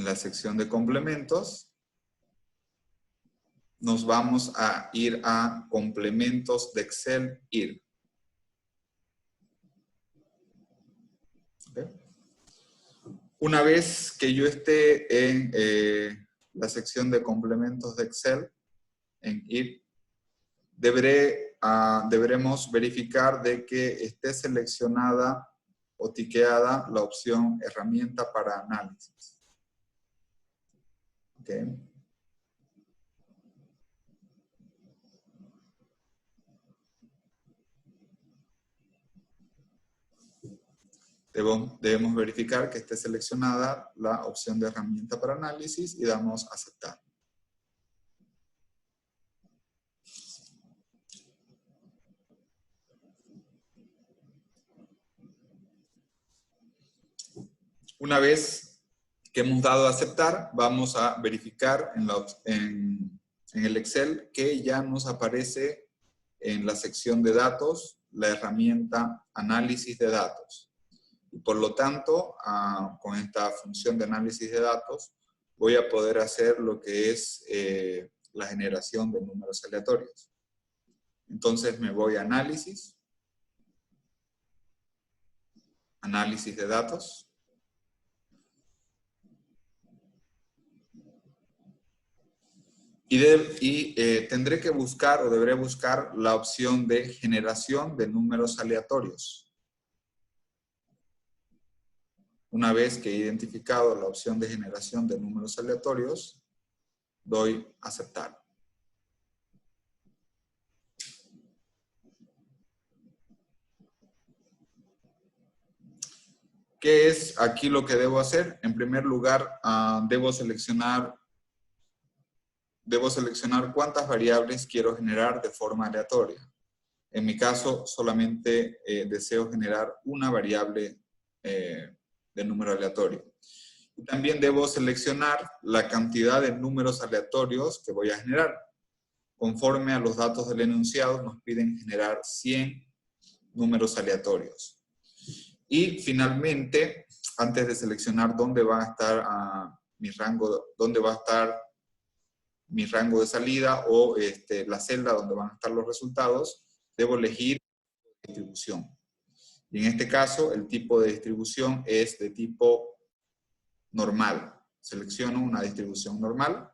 en la sección de complementos, nos vamos a ir a complementos de Excel, IR. ¿Okay? Una vez que yo esté en la sección de complementos de Excel, en IR, deberemos verificar de que esté seleccionada o tiqueada la opción herramienta para análisis. ¿Okay? Debemos verificar que esté seleccionada la opción de herramienta para análisis y damos a aceptar. Una vez que hemos dado a aceptar, vamos a verificar en el Excel que ya nos aparece en la sección de datos la herramienta análisis de datos. Y por lo tanto, con esta función de análisis de datos, voy a poder hacer lo que es la generación de números aleatorios. Entonces me voy a análisis, análisis de datos. Y tendré que buscar o deberé buscar la opción de generación de números aleatorios. Una vez que he identificado la opción de generación de números aleatorios, doy a aceptar. ¿Qué es aquí lo que debo hacer? En primer lugar, debo seleccionar cuántas variables quiero generar de forma aleatoria. En mi caso, solamente deseo generar una variable de número aleatorio. Y también debo seleccionar la cantidad de números aleatorios que voy a generar. Conforme a los datos del enunciado, nos piden generar 100 números aleatorios. Y finalmente, antes de seleccionar dónde va a estar mi rango de salida o la celda donde van a estar los resultados, debo elegir distribución. Y en este caso, el tipo de distribución es de tipo normal. Selecciono una distribución normal.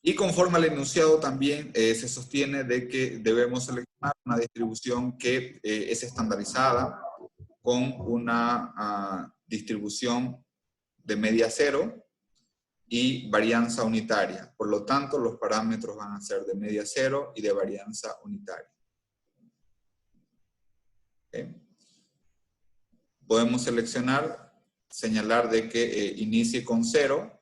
Y conforme al enunciado también se sostiene de que debemos seleccionar una distribución que es estandarizada con una distribución de media cero y varianza unitaria. Por lo tanto, los parámetros van a ser de media cero y de varianza unitaria. ¿Okay? Podemos señalar de que inicie con 0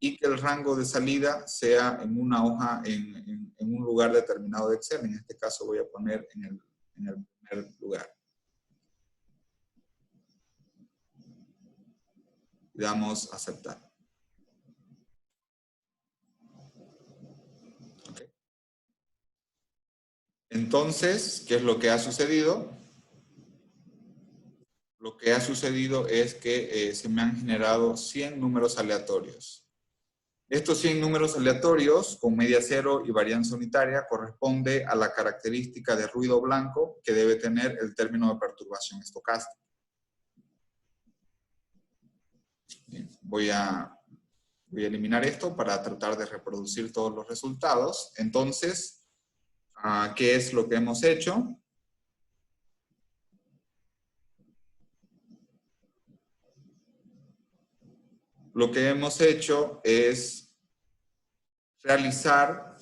y que el rango de salida sea en una hoja, en un lugar determinado de Excel. En este caso voy a poner en el primer lugar. Le damos a aceptar. Okay. Entonces, ¿qué es lo que ha sucedido? Lo que ha sucedido es que se me han generado 100 números aleatorios. Estos 100 números aleatorios con media cero y varianza unitaria corresponde a la característica de ruido blanco que debe tener el término de perturbación estocástica. Bien, voy a eliminar esto para tratar de reproducir todos los resultados. Entonces, ¿qué es lo que hemos hecho? Lo que hemos hecho es realizar,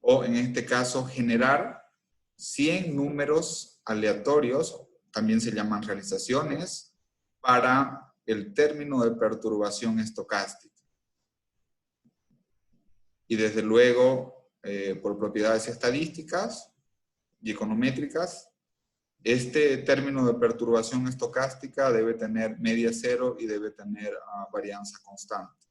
o en este caso generar, 100 números aleatorios, también se llaman realizaciones, para el término de perturbación estocástica. Y desde luego, por propiedades estadísticas y econométricas, este término de perturbación estocástica debe tener media cero y debe tener varianza constante.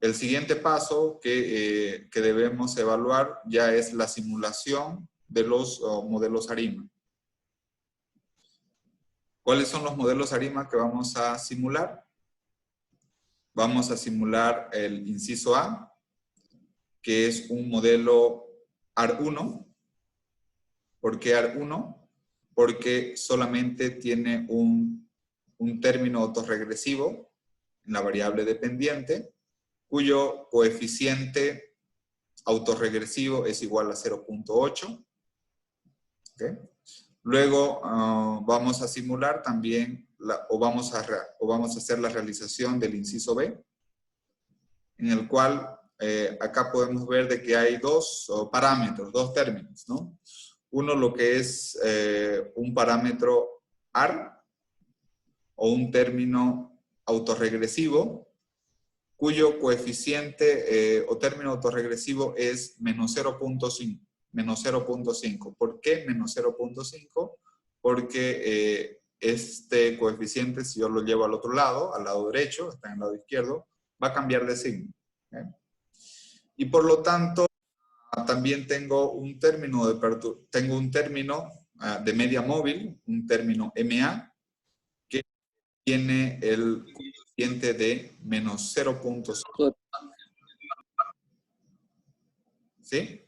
El siguiente paso que debemos evaluar ya es la simulación de los modelos ARIMA. ¿Cuáles son los modelos ARIMA que vamos a simular? Vamos a simular el inciso A, que es un modelo AR1. ¿Por qué AR1? Porque solamente tiene un término autorregresivo en la variable dependiente, cuyo coeficiente autorregresivo es igual a 0.8. ¿Okay? Luego vamos a simular también, o vamos a hacer la realización del inciso B, en el cual acá podemos ver de que hay dos parámetros, dos términos, ¿no? Uno lo que es un parámetro AR, o un término autorregresivo, cuyo coeficiente o término autorregresivo es menos 0.5. ¿Por qué menos 0.5? Porque este coeficiente, si yo lo llevo al otro lado, al lado derecho, está en el lado izquierdo, va a cambiar de signo. ¿Okay? Y por lo tanto, también tengo un término de media móvil, un término MA, que tiene el coeficiente de menos 0.5. ¿Sí?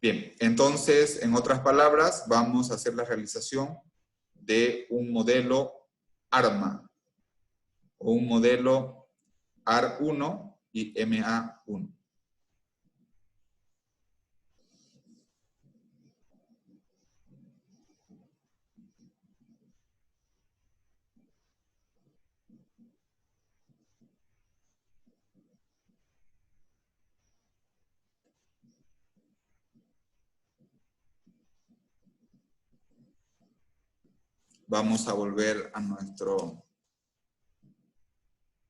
Bien, entonces, en otras palabras, vamos a hacer la realización de un modelo ARMA, o un modelo AR1 y MA1. Vamos a volver a nuestro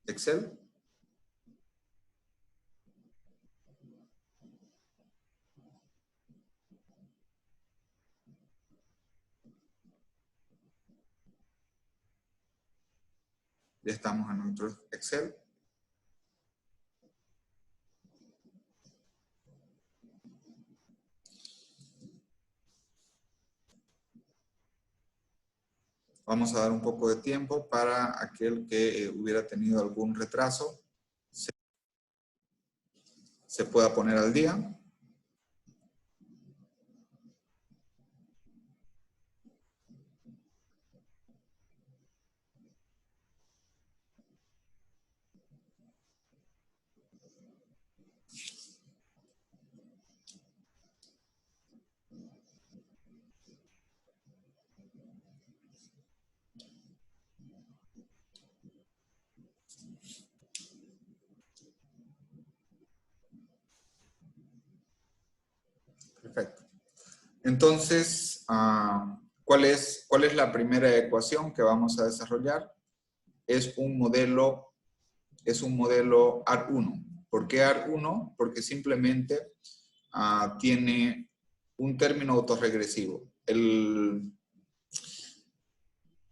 Excel. Ya estamos en nuestro Excel. Vamos a dar un poco de tiempo para aquel que hubiera tenido algún retraso se pueda poner al día. Perfecto. Entonces, ¿cuál es la primera ecuación que vamos a desarrollar? Es un modelo AR1. ¿Por qué AR1? Porque simplemente tiene un término autorregresivo.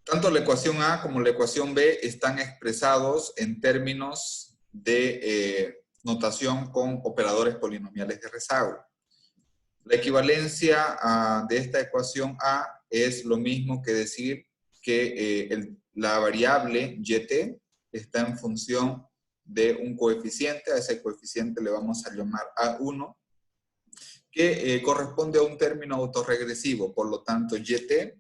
Tanto la ecuación A como la ecuación B están expresados en términos de notación con operadores polinomiales de rezago. La equivalencia de esta ecuación A es lo mismo que decir que la variable YT está en función de un coeficiente. A ese coeficiente le vamos a llamar A1, que corresponde a un término autorregresivo. Por lo tanto, YT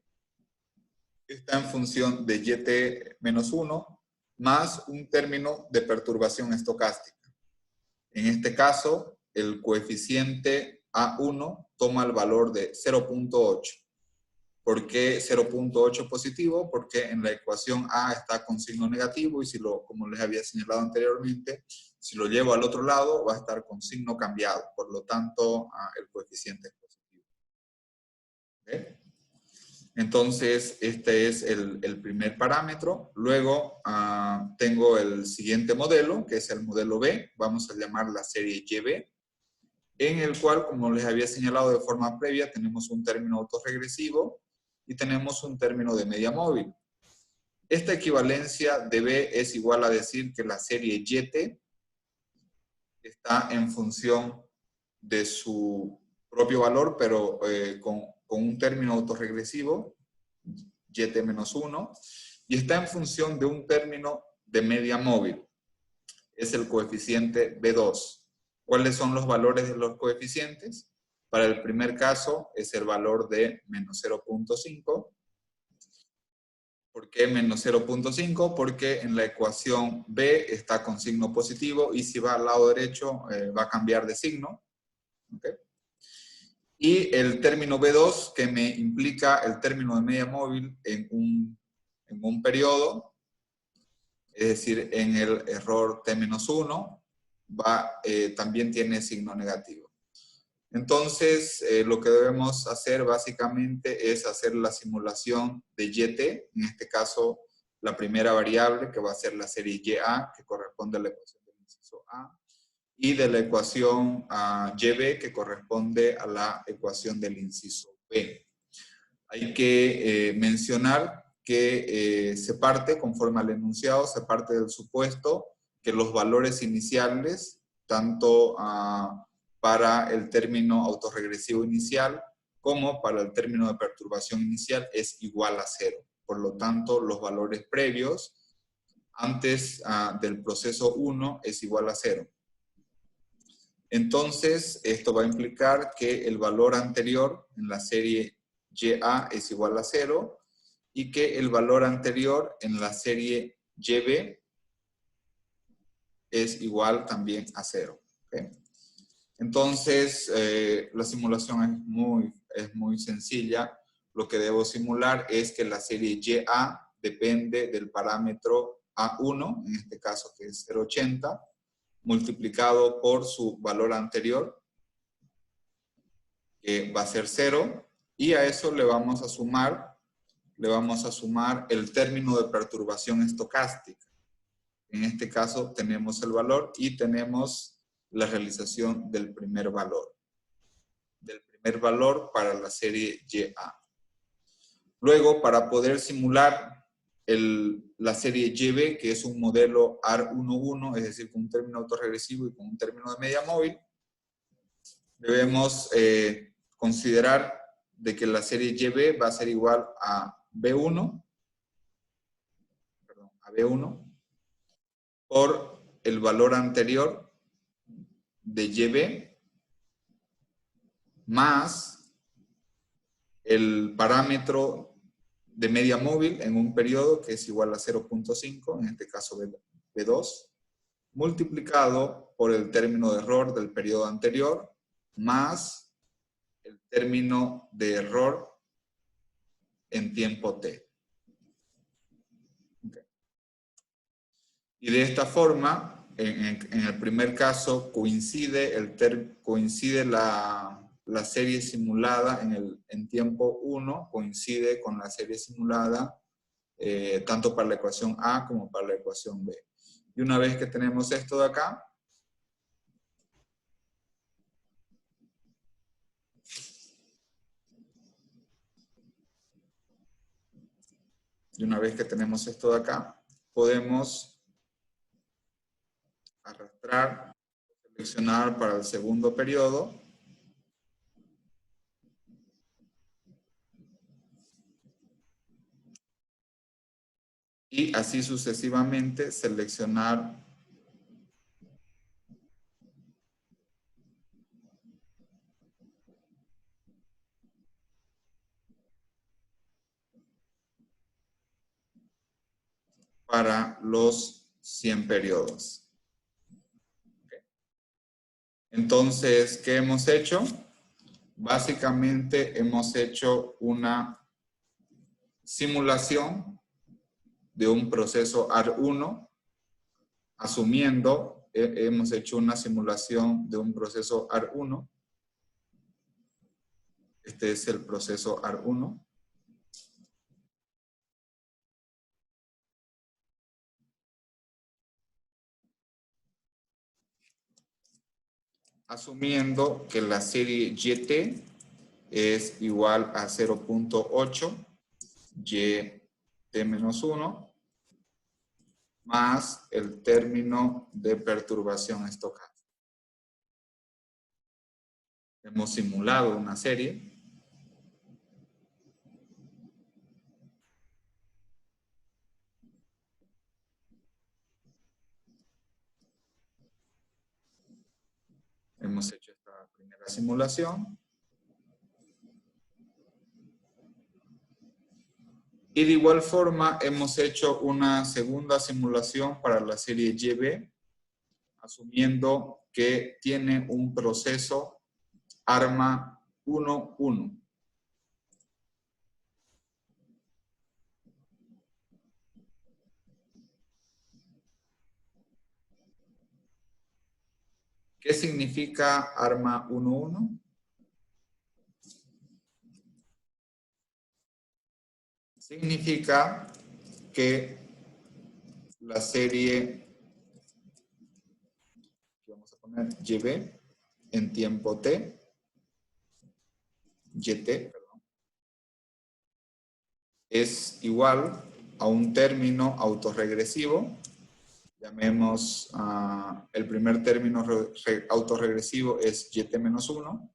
está en función de YT menos 1 más un término de perturbación estocástica. En este caso, el coeficiente A1 toma el valor de 0.8. ¿Por qué 0.8 positivo? Porque en la ecuación A está con signo negativo y como les había señalado anteriormente, si lo llevo al otro lado va a estar con signo cambiado. Por lo tanto, el coeficiente es positivo. ¿Okay? Entonces, este es el primer parámetro. Luego tengo el siguiente modelo, que es el modelo B. Vamos a llamar la serie YB, en el cual, como les había señalado de forma previa, tenemos un término autorregresivo y tenemos un término de media móvil. Esta equivalencia de B es igual a decir que la serie YT está en función de su propio valor, pero con con un término autorregresivo, YT-1, y está en función de un término de media móvil. Es el coeficiente B2. ¿Cuáles son los valores de los coeficientes? Para el primer caso es el valor de menos 0.5. ¿Por qué menos 0.5? Porque en la ecuación B está con signo positivo y si va al lado derecho va a cambiar de signo. ¿Okay? Y el término B2 que me implica el término de media móvil en un periodo, es decir, en el error T-1, también tiene signo negativo. Entonces, lo que debemos hacer básicamente es hacer la simulación de YT, en este caso la primera variable que va a ser la serie YA, que corresponde a la ecuación del inciso A, y de la ecuación YB, que corresponde a la ecuación del inciso B. Hay que mencionar que se parte, conforme al enunciado, se parte del supuesto que los valores iniciales, tanto para el término autorregresivo inicial como para el término de perturbación inicial, es igual a 0. Por lo tanto, los valores previos antes del proceso 1 es igual a 0. Entonces, esto va a implicar que el valor anterior en la serie YA es igual a 0 y que el valor anterior en la serie YB es igual también a 0. ¿Okay? Entonces, la simulación es muy sencilla. Lo que debo simular es que la serie YA depende del parámetro A1, en este caso que es 0,80, multiplicado por su valor anterior, que va a ser 0, y a eso le vamos a sumar el término de perturbación estocástica. En este caso tenemos el valor y tenemos la realización del primer valor para la serie YA. Luego, para poder simular la serie YB, que es un modelo AR11, es decir, con un término autorregresivo y con un término de media móvil, debemos considerar de que la serie YB va a ser igual a B1, por el valor anterior de YB más el parámetro de media móvil en un periodo que es igual a 0.5, en este caso B2, multiplicado por el término de error del periodo anterior más el término de error en tiempo t. Okay. Y de esta forma, en el primer caso, coincide la serie simulada en tiempo 1, coincide con la serie simulada tanto para la ecuación A como para la ecuación B. Y una vez que tenemos esto de acá, podemos arrastrar, seleccionar para el segundo periodo y así sucesivamente seleccionar para los 100 periodos. Okay. Entonces, ¿qué hemos hecho? Básicamente hemos hecho una simulación de un proceso AR1, asumiendo, hemos hecho una simulación de un proceso AR1. Este es el proceso AR1. Asumiendo que la serie YT es igual a 0.8 YT-1 más el término de perturbación estocástica. Hemos simulado una serie hemos hecho esta primera simulación. Y de igual forma hemos hecho una segunda simulación para la serie YB, asumiendo que tiene un proceso ARMA 1.1. ¿Qué significa ARMA 1.1? Significa que la serie, que vamos a poner YB, en tiempo T, YT, perdón, es igual a un término autorregresivo. Llamemos el primer término autorregresivo es YT-1.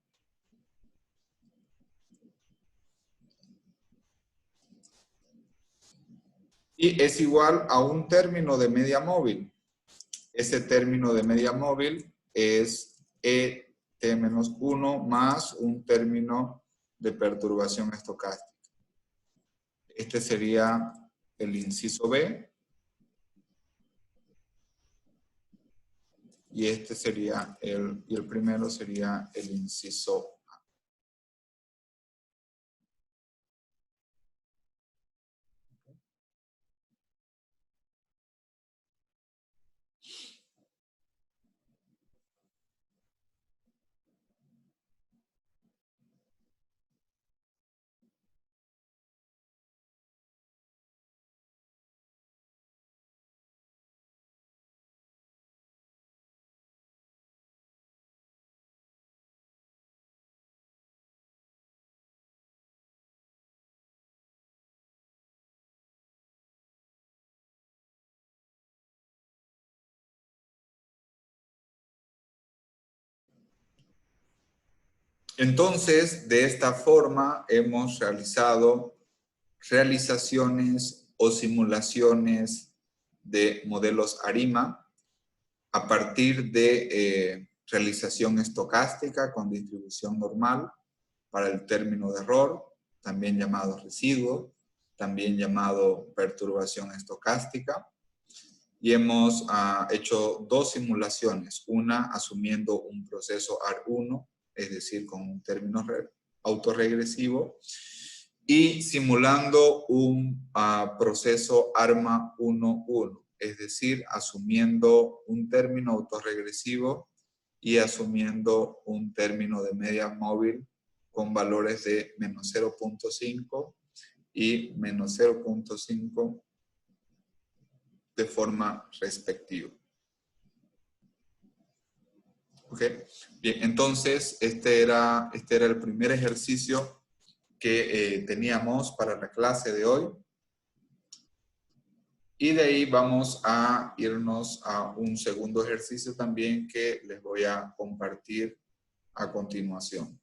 Y es igual a un término de media móvil. Ese término de media móvil es ET-1 más un término de perturbación estocástica. Este sería el inciso B. Y este sería el primero sería el inciso A. Entonces, de esta forma hemos realizado realizaciones o simulaciones de modelos ARIMA a partir de realización estocástica con distribución normal para el término de error, también llamado residuo, también llamado perturbación estocástica. Y hemos hecho dos simulaciones, una asumiendo un proceso AR1, es decir, con un término autorregresivo, y simulando un proceso ARMA 1.1, es decir, asumiendo un término autorregresivo y asumiendo un término de media móvil con valores de menos 0.5 y menos 0.5 de forma respectiva. ¿Ok? Bien, entonces este era el primer ejercicio que teníamos para la clase de hoy. Y de ahí vamos a irnos a un segundo ejercicio también que les voy a compartir a continuación.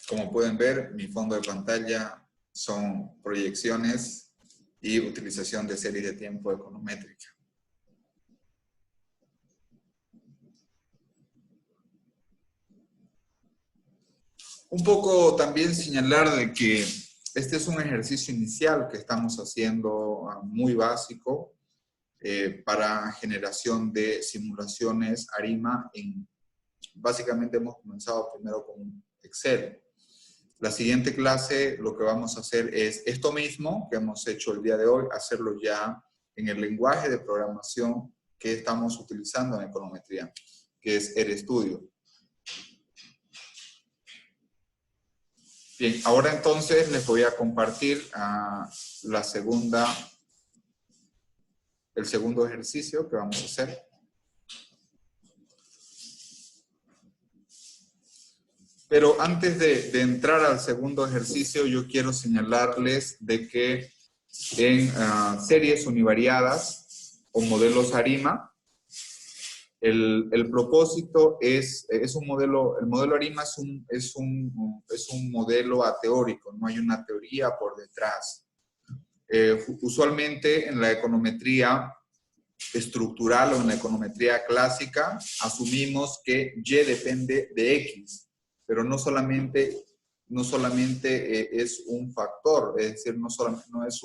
Como pueden ver, mi fondo de pantalla son proyecciones y utilización de series de tiempo econométrica. Un poco también señalar de que este es un ejercicio inicial que estamos haciendo muy básico para generación de simulaciones ARIMA. Básicamente hemos comenzado primero con Excel. La siguiente clase lo que vamos a hacer es esto mismo que hemos hecho el día de hoy, hacerlo ya en el lenguaje de programación que estamos utilizando en econometría, que es RStudio. Bien, ahora entonces les voy a compartir el segundo ejercicio que vamos a hacer. Pero antes de entrar al segundo ejercicio, yo quiero señalarles de que en series univariadas o modelos ARIMA, El propósito es un modelo, el modelo ARIMA es un modelo ateórico, no hay una teoría por detrás. Usualmente en la econometría estructural o en la econometría clásica asumimos que Y depende de X, pero no solamente es un factor, es decir, no es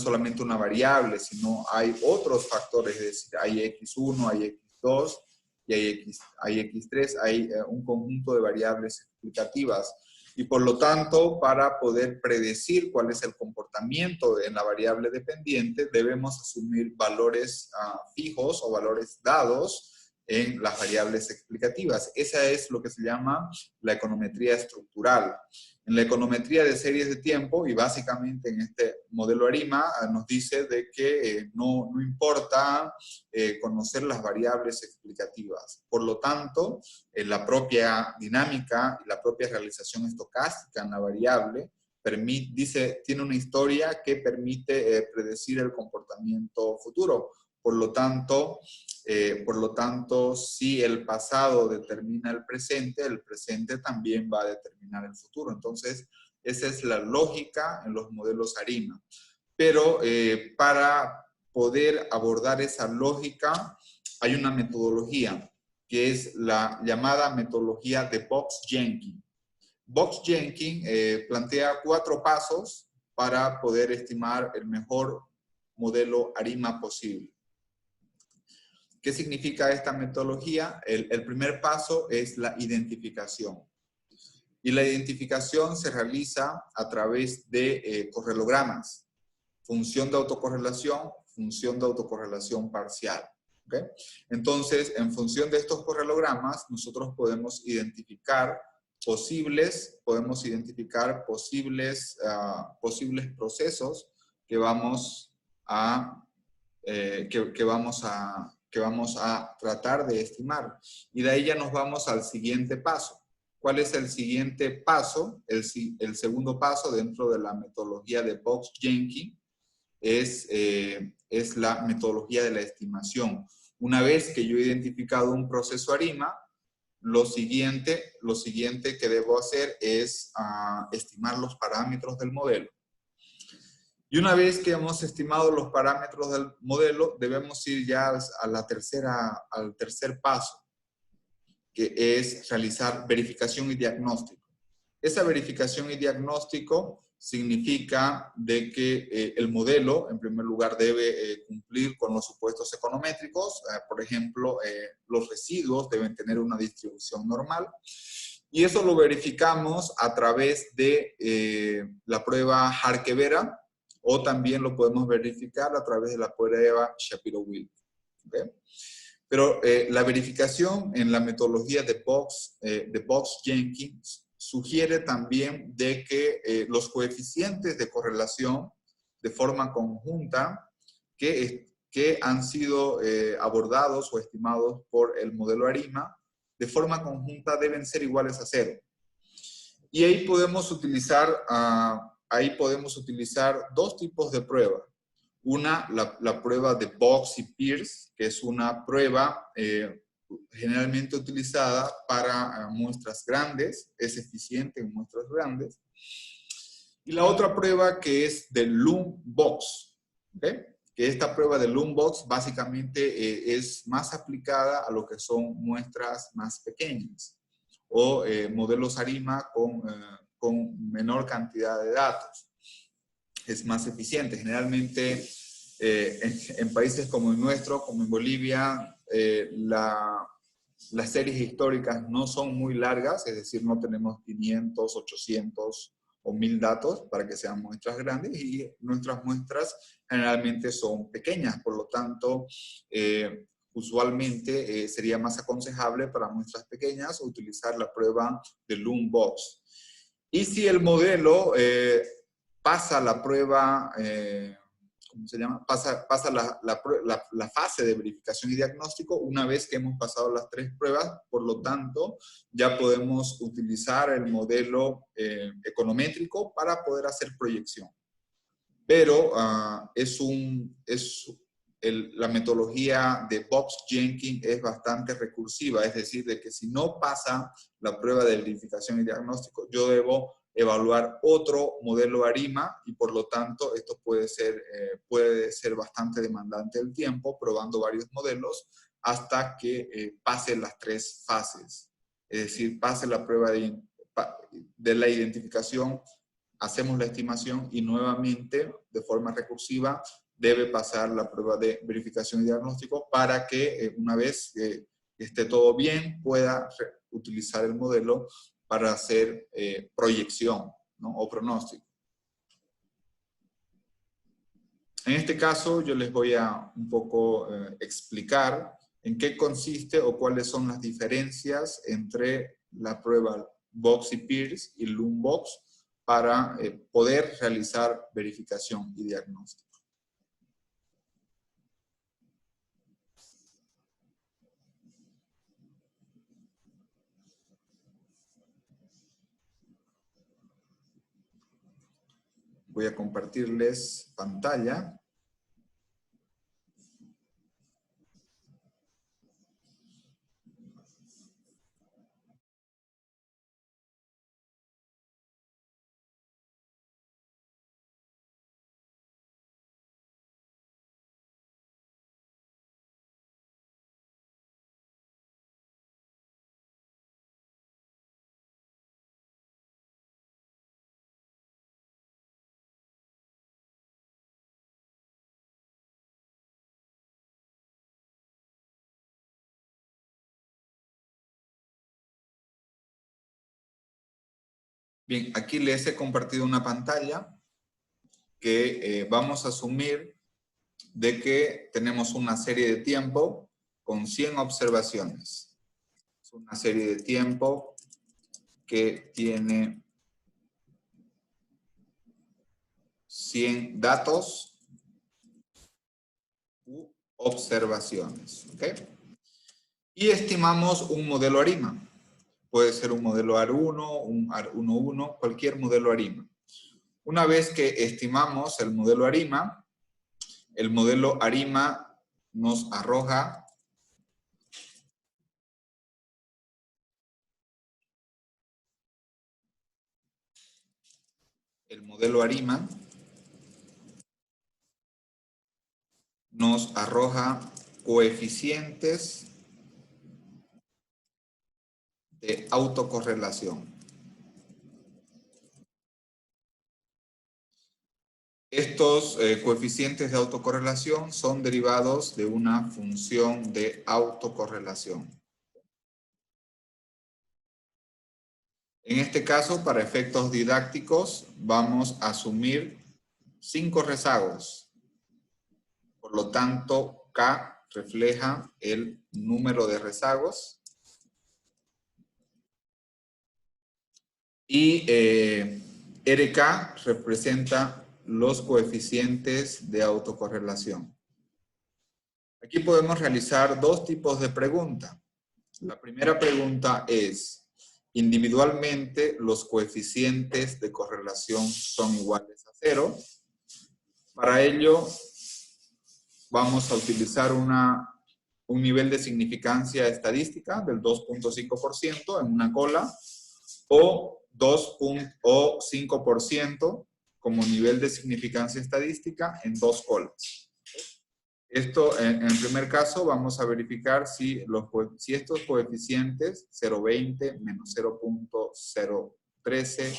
solamente una variable, sino hay otros factores, es decir, hay X1, hay X2 y hay X3, hay un conjunto de variables explicativas. Y por lo tanto, para poder predecir cuál es el comportamiento en la variable dependiente, debemos asumir valores fijos o valores dados en las variables explicativas. Esa es lo que se llama la econometría estructural. En la econometría de series de tiempo, y básicamente en este modelo ARIMA, nos dice de que no importa conocer las variables explicativas. Por lo tanto, la propia dinámica y la propia realización estocástica en la variable tiene una historia que permite predecir el comportamiento futuro. Por lo tanto, si el pasado determina el presente también va a determinar el futuro. Entonces, esa es la lógica en los modelos ARIMA. Pero para poder abordar esa lógica, hay una metodología que es la llamada metodología de Box-Jenkins. Box-Jenkins plantea 4 pasos para poder estimar el mejor modelo ARIMA posible. ¿Qué significa esta metodología? El primer paso es la identificación. Y la identificación se realiza a través de correlogramas. Función de autocorrelación parcial. ¿Okay? Entonces, en función de estos correlogramas, nosotros podemos identificar posibles procesos que vamos a tratar de estimar. Y de ahí ya nos vamos al siguiente paso. ¿Cuál es el siguiente paso? El segundo paso dentro de la metodología de Box-Jenkins es la metodología de la estimación. Una vez que yo he identificado un proceso ARIMA, lo siguiente que debo hacer es estimar los parámetros del modelo. Y una vez que hemos estimado los parámetros del modelo, debemos ir ya al tercer paso, que es realizar verificación y diagnóstico. Esa verificación y diagnóstico significa de que el modelo, en primer lugar, debe cumplir con los supuestos econométricos. Por ejemplo, los residuos deben tener una distribución normal. Y eso lo verificamos a través de la prueba Harke-Vera, o también lo podemos verificar a través de la prueba Shapiro-Wilk. ¿Okay? Pero la verificación en la metodología de Box-Jenkins sugiere también de que los coeficientes de correlación de forma conjunta que han sido abordados o estimados por el modelo ARIMA, de forma conjunta deben ser iguales a 0. Y ahí podemos utilizar dos tipos de pruebas. Una, la prueba de Box y Peirce, que es una prueba generalmente utilizada para muestras grandes, es eficiente en muestras grandes. Y la otra prueba que es de Loom-Box, ¿okay? Que esta prueba de Loom-Box básicamente es más aplicada a lo que son muestras más pequeñas o modelos ARIMA con menor cantidad de datos. Es más eficiente. Generalmente en países como el nuestro, como en Bolivia, las series históricas no son muy largas, es decir, no tenemos 500, 800 o 1000 datos para que sean muestras grandes, y nuestras muestras generalmente son pequeñas. Por lo tanto, usualmente sería más aconsejable para muestras pequeñas utilizar la prueba de Loom-Box. Y si el modelo pasa la prueba, ¿cómo se llama? Pasa la fase de verificación y diagnóstico, una vez que hemos pasado las 3 pruebas. Por lo tanto, ya podemos utilizar el modelo econométrico para poder hacer proyección. Pero es la metodología de Box-Jenkins es bastante recursiva, es decir, de que si no pasa la prueba de verificación y diagnóstico, yo debo evaluar otro modelo ARIMA y por lo tanto esto puede ser bastante demandante el tiempo, probando varios modelos hasta que pase las 3 fases. Es decir, pase la prueba de la identificación, hacemos la estimación y nuevamente, de forma recursiva, debe pasar la prueba de verificación y diagnóstico para que una vez que esté todo bien, pueda utilizar el modelo para hacer proyección, ¿no? O pronóstico. En este caso, yo les voy a un poco explicar en qué consiste o cuáles son las diferencias entre la prueba Box y Pearce y Loombox para poder realizar verificación y diagnóstico. Voy a compartirles pantalla. Bien, aquí les he compartido una pantalla que vamos a asumir de que tenemos una serie de tiempo con 100 observaciones. Es una serie de tiempo que tiene 100 datos u observaciones. ¿Okay? Y estimamos un modelo ARIMA. Puede ser un modelo AR1, un AR11, cualquier modelo ARIMA. Una vez que estimamos el modelo ARIMA nos arroja el modelo ARIMA nos arroja coeficientes de autocorrelación. Estos coeficientes de autocorrelación son derivados de una función de autocorrelación. En este caso, para efectos didácticos, vamos a asumir 5 rezagos. Por lo tanto, K refleja el número de rezagos. Y RK representa los coeficientes de autocorrelación. Aquí podemos realizar 2 tipos de pregunta. La primera pregunta es, individualmente los coeficientes de correlación son iguales a 0. Para ello, vamos a utilizar un nivel de significancia estadística del 2.5% en una cola o 5% como nivel de significancia estadística en 2 colas. Esto, en el primer caso, vamos a verificar si estos coeficientes 0.20, menos 0.013,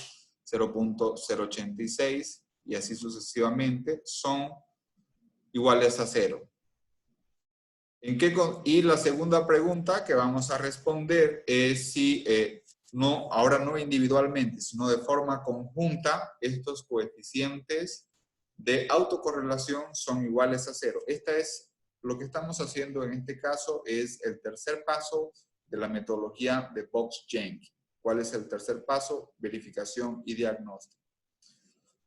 0.086 y así sucesivamente son iguales a 0. Y la segunda pregunta que vamos a responder es si ahora no individualmente, sino de forma conjunta, estos coeficientes de autocorrelación son iguales a 0. Lo que estamos haciendo en este caso es el tercer paso de la metodología de Box-Jenkins. ¿Cuál es el tercer paso? Verificación y diagnóstico.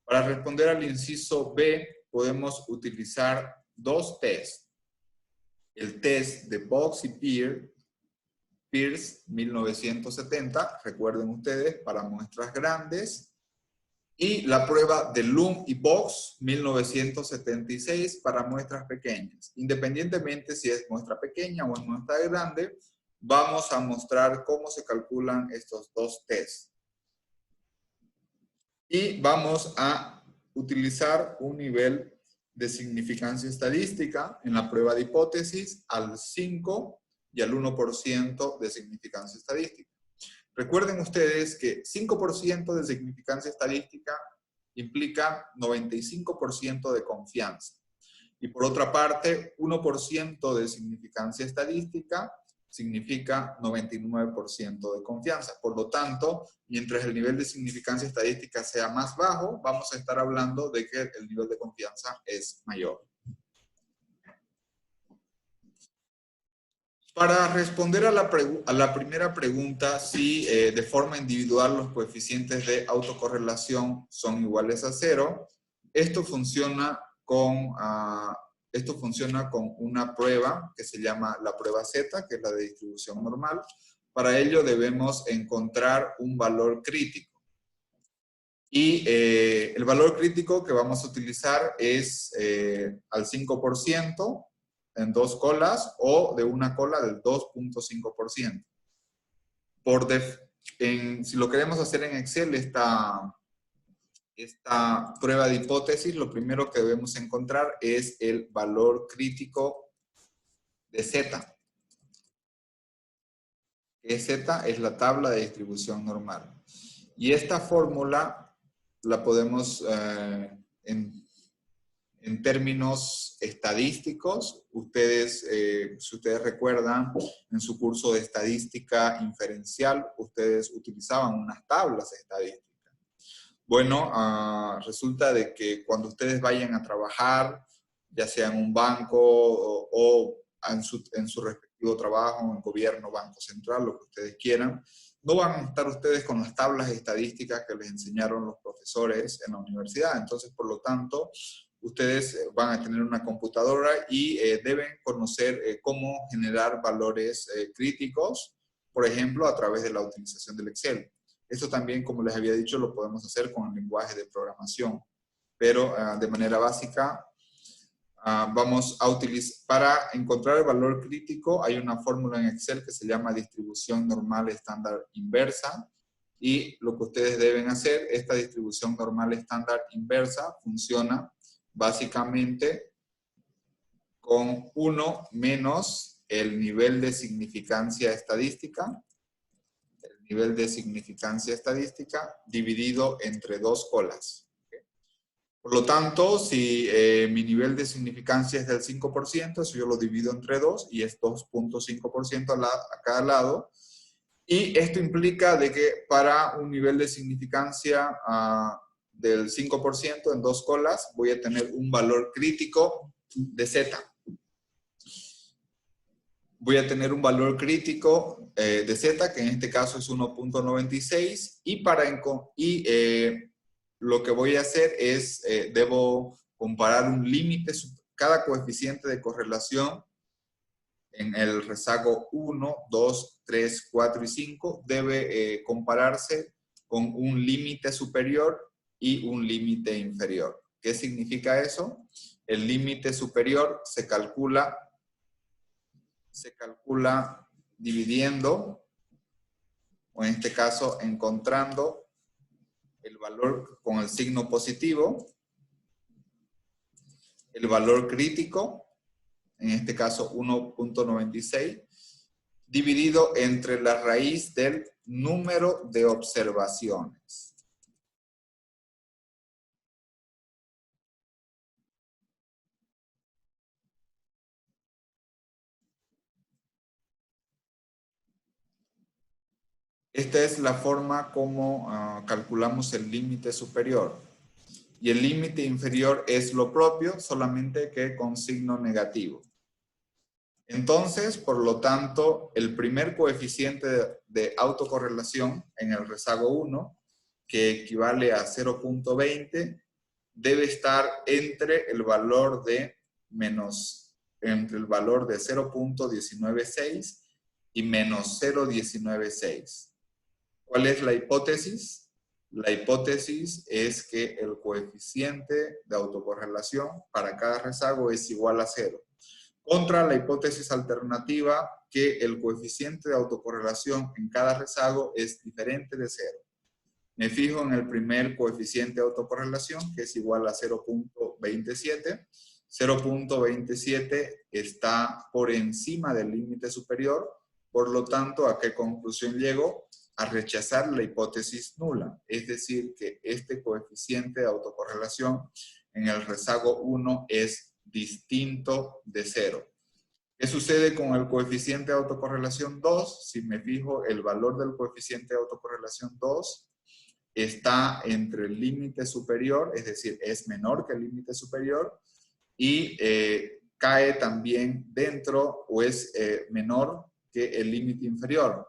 Para responder al inciso B, podemos utilizar 2 tests. El test de Box y Pearce 1970, recuerden ustedes, para muestras grandes, Y la prueba de Lum y Box, 1976, para muestras pequeñas. Independientemente si es muestra pequeña o es muestra grande, vamos a mostrar cómo se calculan estos dos tests. Y vamos a utilizar un nivel de significancia estadística en la prueba de hipótesis al 5 y al 1% de significancia estadística. Recuerden ustedes que 5% de significancia estadística implica 95% de confianza. Y por otra parte, 1% de significancia estadística significa 99% de confianza. Por lo tanto, mientras el nivel de significancia estadística sea más bajo, vamos a estar hablando de que el nivel de confianza es mayor. Para responder a la primera pregunta, si de forma individual los coeficientes de autocorrelación son iguales a 0, esto funciona con una prueba que se llama la prueba Z, que es la de distribución normal. Para ello debemos encontrar un valor crítico. Y el valor crítico que vamos a utilizar es al 5%, en 2 colas, o de una cola del 2.5%. Si lo queremos hacer en Excel, esta prueba de hipótesis, lo primero que debemos encontrar es el valor crítico de Z. Que Z es la tabla de distribución normal. Y esta fórmula la podemos, en términos estadísticos, si ustedes recuerdan, en su curso de estadística inferencial, ustedes utilizaban unas tablas estadísticas. Bueno, resulta de que cuando ustedes vayan a trabajar, ya sea en un banco o en su respectivo trabajo, en gobierno, banco central, lo que ustedes quieran, no van a estar ustedes con las tablas estadísticas que les enseñaron los profesores en la universidad. Entonces, por lo tanto, ustedes van a tener una computadora y deben conocer cómo generar valores críticos, por ejemplo, a través de la utilización del Excel. Esto también, como les había dicho, lo podemos hacer con el lenguaje de programación, pero de manera básica vamos a utilizar, para encontrar el valor crítico, hay una fórmula en Excel que se llama distribución normal estándar inversa, y lo que ustedes deben hacer, esta distribución normal estándar inversa funciona básicamente con 1 menos el nivel de significancia estadística, dividido entre 2 colas. Por lo tanto, si mi nivel de significancia es del 5%, eso yo lo divido entre 2 y es 2.5% a cada lado. Y esto implica de que para un nivel de significancia del 5% en 2 colas, voy a tener un valor crítico de Z. Voy a tener un valor crítico de Z, que en este caso es 1.96, y lo que voy a hacer es, debo comparar un límite, cada coeficiente de correlación en el rezago 1, 2, 3, 4 y 5 debe compararse con un límite superior y un límite inferior. ¿Qué significa eso? El límite superior se calcula dividiendo, o en este caso encontrando el valor con el signo positivo, el valor crítico, en este caso 1.96, dividido entre la raíz del número de observaciones. Esta es la forma como calculamos el límite superior. Y el límite inferior es lo propio, solamente que con signo negativo. Entonces, por lo tanto, el primer coeficiente de autocorrelación en el rezago 1, que equivale a 0.20, debe estar entre el valor de 0.196 y menos 0.196. ¿Cuál es la hipótesis? La hipótesis es que el coeficiente de autocorrelación para cada rezago es igual a 0. Contra la hipótesis alternativa que el coeficiente de autocorrelación en cada rezago es diferente de 0. Me fijo en el primer coeficiente de autocorrelación, que es igual a 0.27. 0.27 está por encima del límite superior, por lo tanto, ¿a qué conclusión llego? A rechazar la hipótesis nula, es decir, que este coeficiente de autocorrelación en el rezago 1 es distinto de 0. ¿Qué sucede con el coeficiente de autocorrelación 2? Si me fijo, el valor del coeficiente de autocorrelación 2 está entre el límite superior, es decir, es menor que el límite superior, y cae también dentro o es menor que el límite inferior.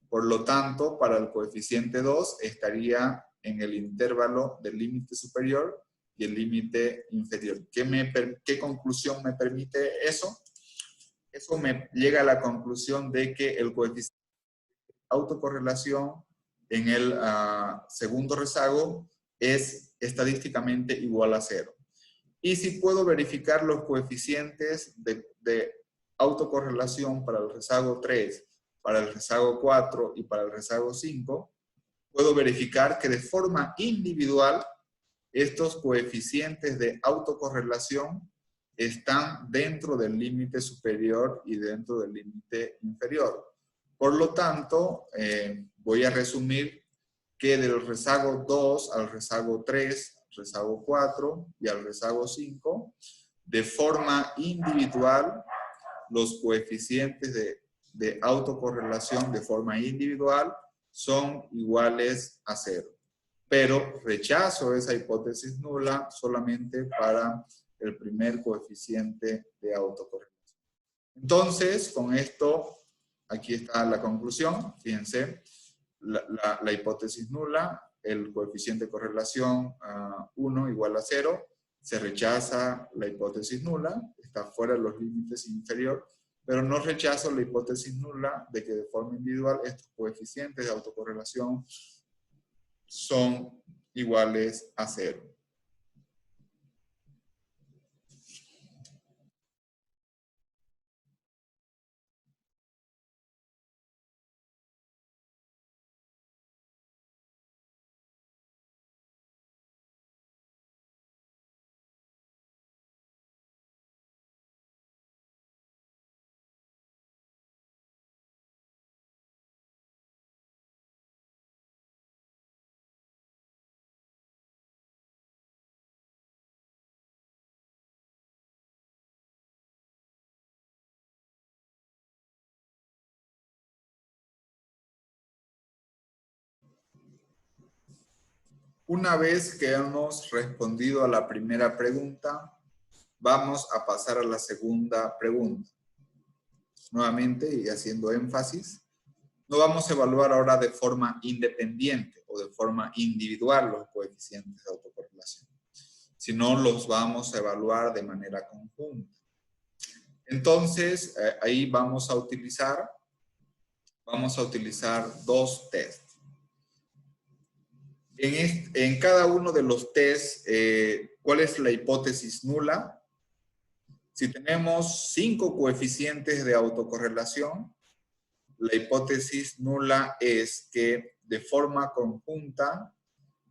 Por lo tanto, para el coeficiente 2 estaría en el intervalo del límite superior y el límite inferior. ¿Qué conclusión me permite eso? Eso me llega a la conclusión de que el coeficiente de autocorrelación en el segundo rezago es estadísticamente igual a 0. Y si puedo verificar los coeficientes de autocorrelación para el rezago 3, para el rezago 4 y para el rezago 5, puedo verificar que de forma individual estos coeficientes de autocorrelación están dentro del límite superior y dentro del límite inferior. Por lo tanto, voy a resumir que del rezago 2 al rezago 3, rezago 4 y al rezago 5, de forma individual, los coeficientes de autocorrelación de forma individual son iguales a 0. Pero rechazo esa hipótesis nula solamente para el primer coeficiente de autocorrelación. Entonces, con esto, aquí está la conclusión. Fíjense, la hipótesis nula, el coeficiente de correlación 1 igual a 0, se rechaza la hipótesis nula, está fuera de los límites inferiores, pero no rechazo la hipótesis nula de que de forma individual estos coeficientes de autocorrelación son iguales a 0. Una vez que hemos respondido a la primera pregunta, vamos a pasar a la segunda pregunta. Nuevamente, y haciendo énfasis, no vamos a evaluar ahora de forma independiente o de forma individual los coeficientes de autocorrelación, sino los vamos a evaluar de manera conjunta. Entonces, ahí vamos a utilizar dos tests. En cada uno de los tests, ¿cuál es la hipótesis nula? Si tenemos 5 coeficientes de autocorrelación, la hipótesis nula es que de forma conjunta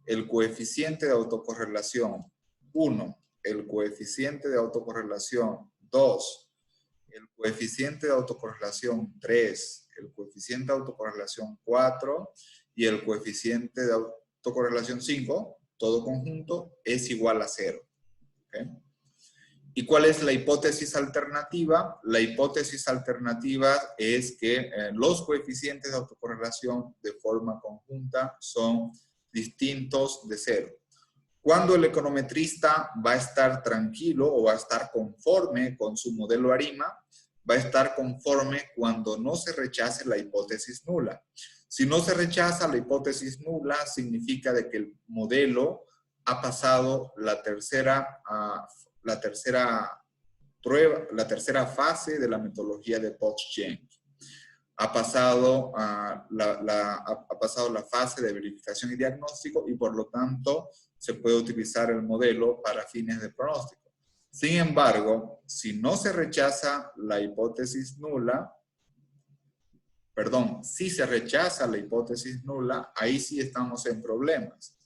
el coeficiente de autocorrelación 1, el coeficiente de autocorrelación 2, el coeficiente de autocorrelación 3, el coeficiente de autocorrelación 4 y el coeficiente de autocorrelación 5, todo conjunto, es igual a 0. ¿Okay? ¿Y cuál es la hipótesis alternativa? La hipótesis alternativa es que los coeficientes de autocorrelación de forma conjunta son distintos de 0. ¿Cuándo el econometrista va a estar tranquilo o va a estar conforme con su modelo ARIMA? Va a estar conforme cuando no se rechace la hipótesis nula. Si no se rechaza la hipótesis nula, significa de que el modelo ha pasado la tercera prueba, la tercera fase de la metodología de Box-Jenkins. ha pasado, ha pasado la fase de verificación y diagnóstico y por lo tanto se puede utilizar el modelo para fines de pronóstico. Sin embargo, si no se rechaza la hipótesis nula, perdón, si se rechaza la hipótesis nula, ahí sí estamos en problemas.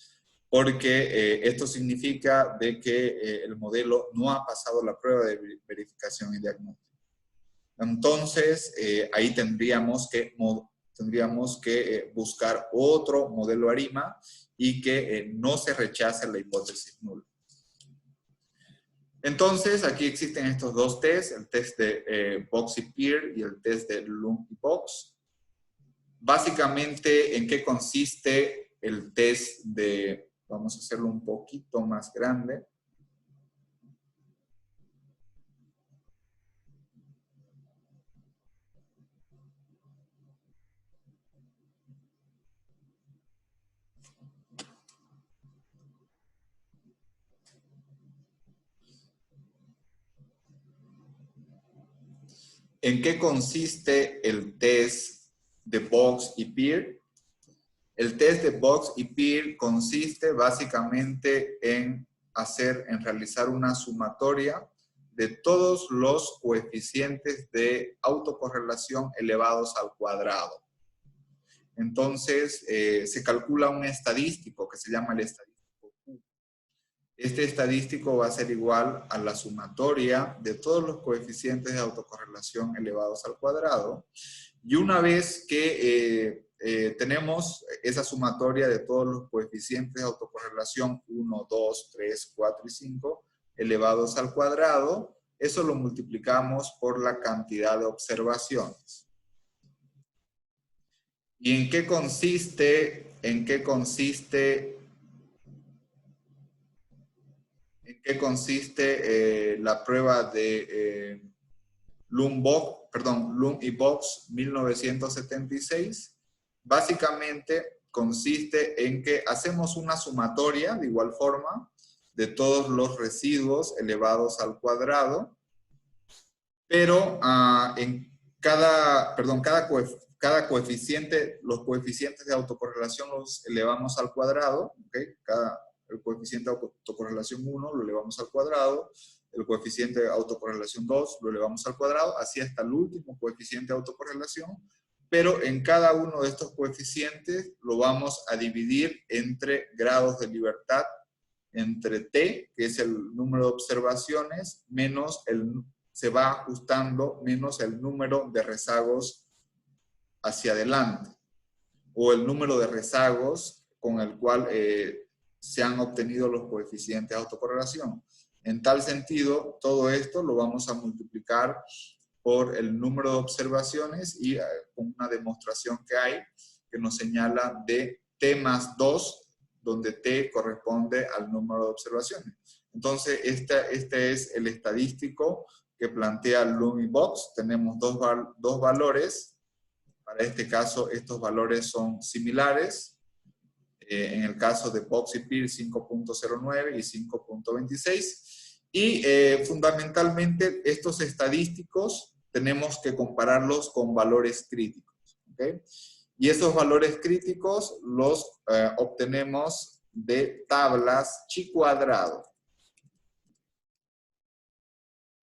Porque esto significa de que el modelo no ha pasado la prueba de verificación y diagnóstico. Entonces, ahí tendríamos que buscar otro modelo ARIMA y que no se rechace la hipótesis nula. Entonces, aquí existen estos dos tests, el test de Box y Peer y el test de Lund y Box. Básicamente, ¿en qué consiste el test de, vamos a hacerlo un poquito más grande? ¿En qué consiste el test de Box y Peer? El test de Box y Peer consiste básicamente en realizar una sumatoria de todos los coeficientes de autocorrelación elevados al cuadrado. Entonces, se calcula un estadístico que se llama el estadístico Q. Este estadístico va a ser igual a la sumatoria de todos los coeficientes de autocorrelación elevados al cuadrado. Y una vez que tenemos esa sumatoria de todos los coeficientes de autocorrelación 1, 2, 3, 4 y 5 elevados al cuadrado, eso lo multiplicamos por la cantidad de observaciones. ¿Y en qué consiste la prueba de Lund y Box 1976? Básicamente consiste en que hacemos una sumatoria de igual forma de todos los residuos elevados al cuadrado, pero en cada coeficiente, los coeficientes de autocorrelación los elevamos al cuadrado, ¿okay? El coeficiente de autocorrelación 1 lo elevamos al cuadrado, el coeficiente de autocorrelación 2 lo elevamos al cuadrado, así hasta el último coeficiente de autocorrelación, pero en cada uno de estos coeficientes lo vamos a dividir entre grados de libertad, entre t, que es el número de observaciones, menos se va ajustando menos el número de rezagos hacia adelante, o el número de rezagos con el cual se han obtenido los coeficientes de autocorrelación. En tal sentido, todo esto lo vamos a multiplicar por el número de observaciones y con una demostración que hay que nos señala de t más 2, donde t corresponde al número de observaciones. Entonces, este es el estadístico que plantea Lund y Box. Tenemos dos valores. Para este caso, estos valores son similares. En el caso de Box y Peer, 5.09 y 5.26. Y fundamentalmente, estos estadísticos tenemos que compararlos con valores críticos. ¿Okay? Y esos valores críticos los obtenemos de tablas chi cuadrado.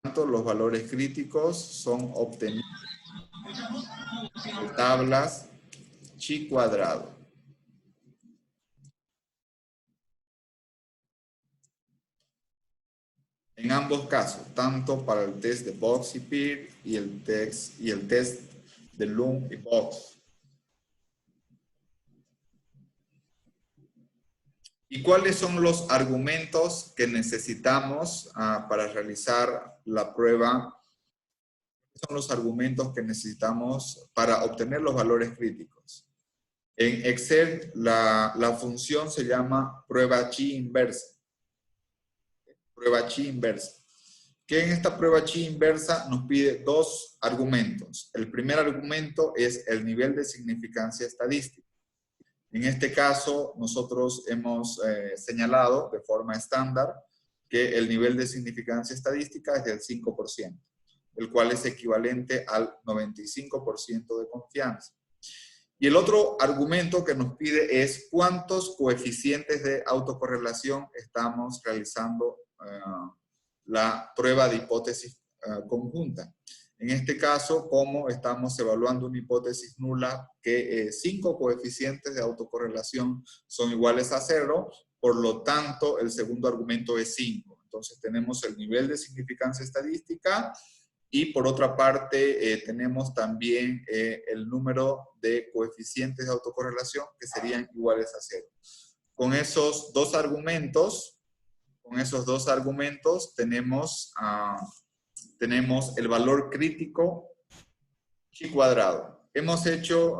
Los valores críticos son obtenidos de tablas chi cuadrado. En ambos casos, tanto para el test de Box y Peer y el test de Lund y Box. ¿Y cuáles son los argumentos que necesitamos para realizar la prueba? Son los argumentos que necesitamos para obtener los valores críticos. En Excel, la función se llama prueba chi inversa. Prueba chi inversa. Que en esta prueba chi inversa nos pide dos argumentos. El primer argumento es el nivel de significancia estadística. En este caso, nosotros hemos señalado de forma estándar que el nivel de significancia estadística es del 5%. el cual es equivalente al 95% de confianza. Y el otro argumento que nos pide es cuántos coeficientes de autocorrelación estamos realizando la prueba de hipótesis conjunta. En este caso, como estamos evaluando una hipótesis nula que 5 coeficientes de autocorrelación son iguales a 0, por lo tanto, el segundo argumento es 5. Entonces, tenemos el nivel de significancia estadística y, por otra parte, tenemos también el número de coeficientes de autocorrelación que serían iguales a 0. Con esos dos argumentos, tenemos el valor crítico chi cuadrado. Hemos hecho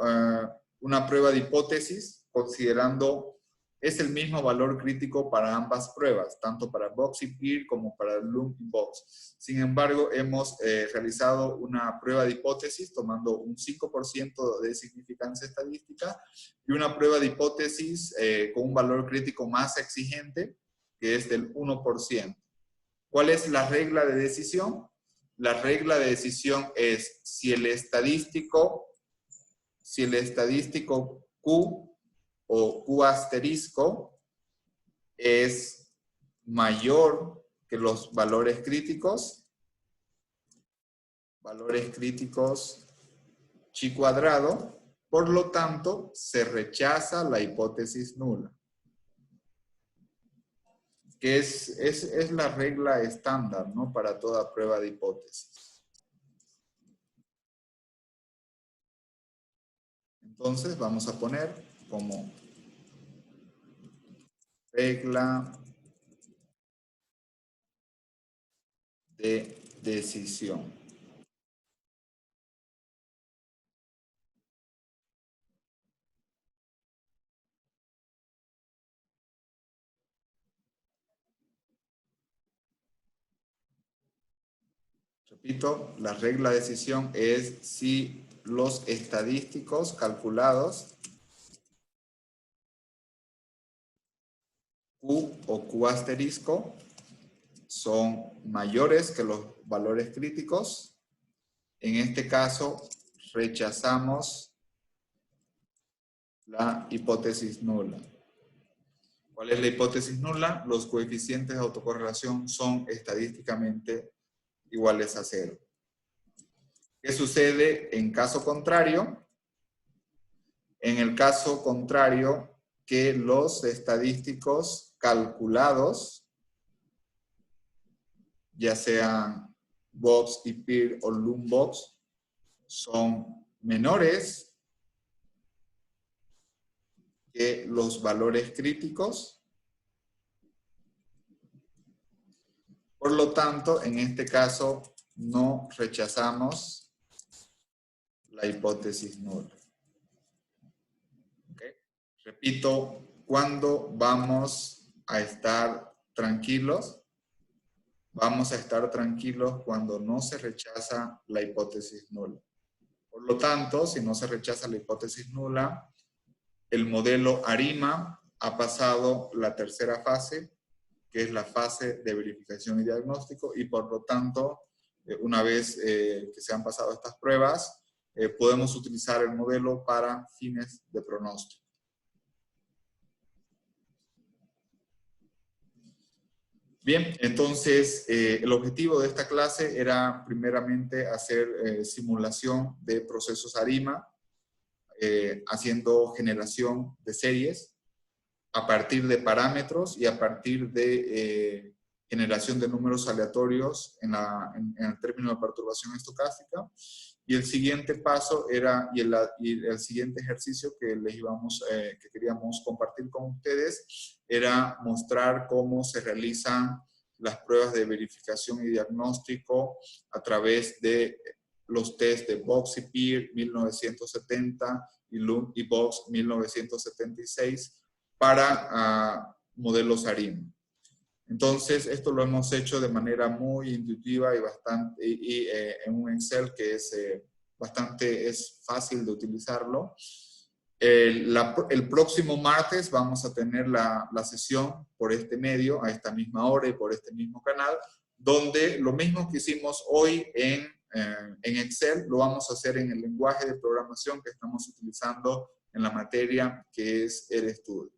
una prueba de hipótesis considerando es el mismo valor crítico para ambas pruebas, tanto para Box y Peer como para Loom y Box. Sin embargo, hemos realizado una prueba de hipótesis tomando un 5% de significancia estadística y una prueba de hipótesis con un valor crítico más exigente, que es del 1%. ¿Cuál es la regla de decisión? La regla de decisión es si el estadístico Q o Q asterisco es mayor que los valores críticos chi cuadrado, por lo tanto, se rechaza la hipótesis nula. Que es la regla estándar, ¿no? Para toda prueba de hipótesis. Entonces, vamos a poner como regla de decisión. Repito, la regla de decisión es si los estadísticos calculados Q o Q asterisco son mayores que los valores críticos. En este caso, rechazamos la hipótesis nula. ¿Cuál es la hipótesis nula? Los coeficientes de autocorrelación son estadísticamente iguales a 0. ¿Qué sucede en caso contrario? En el caso contrario, que los estadísticos calculados, ya sean Box y Peer o Loom Box, son menores que los valores críticos. Por lo tanto, en este caso, no rechazamos la hipótesis nula. ¿Okay? Repito, ¿cuándo vamos a estar tranquilos? Vamos a estar tranquilos cuando no se rechaza la hipótesis nula. Por lo tanto, si no se rechaza la hipótesis nula, el modelo ARIMA ha pasado la tercera fase, que es la fase de verificación y diagnóstico, y por lo tanto, una vez que se han pasado estas pruebas, podemos utilizar el modelo para fines de pronóstico. Bien, entonces el objetivo de esta clase era primeramente hacer simulación de procesos ARIMA, haciendo generación de series a partir de parámetros y a partir de generación de números aleatorios en el término de perturbación estocástica. Y el siguiente paso era, y el siguiente ejercicio que que queríamos compartir con ustedes, era mostrar cómo se realizan las pruebas de verificación y diagnóstico a través de los test de Box y Peer 1970 y Loom y Box 1976 para modelos ARIMA. Entonces, esto lo hemos hecho de manera muy intuitiva y en un Excel que es fácil de utilizarlo. El próximo martes vamos a tener la sesión por este medio, a esta misma hora y por este mismo canal, donde lo mismo que hicimos hoy en en Excel, lo vamos a hacer en el lenguaje de programación que estamos utilizando en la materia que es RStudio.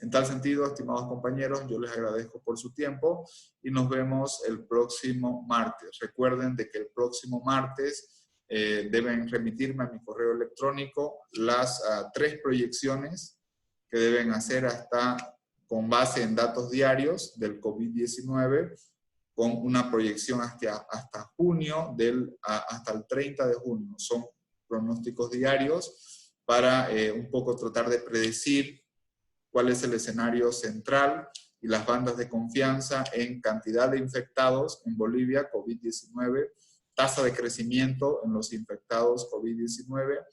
En tal sentido, estimados compañeros, yo les agradezco por su tiempo y nos vemos el próximo martes. Recuerden de que el próximo martes deben remitirme a mi correo electrónico las 3 proyecciones que deben hacer con base en datos diarios del COVID-19, con una proyección hasta junio, hasta el 30 de junio. Son pronósticos diarios para un poco tratar de predecir cuál es el escenario central y las bandas de confianza en cantidad de infectados en Bolivia, COVID-19, tasa de crecimiento en los infectados COVID-19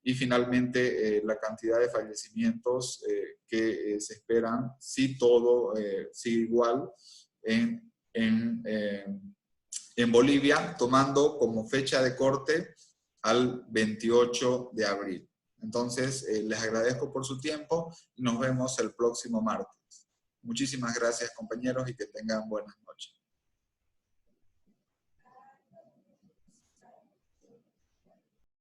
y finalmente la cantidad de fallecimientos que se esperan, si todo sigue igual, en Bolivia, tomando como fecha de corte al 28 de abril. Entonces, les agradezco por su tiempo y nos vemos el próximo martes. Muchísimas gracias, compañeros, y que tengan buenas noches.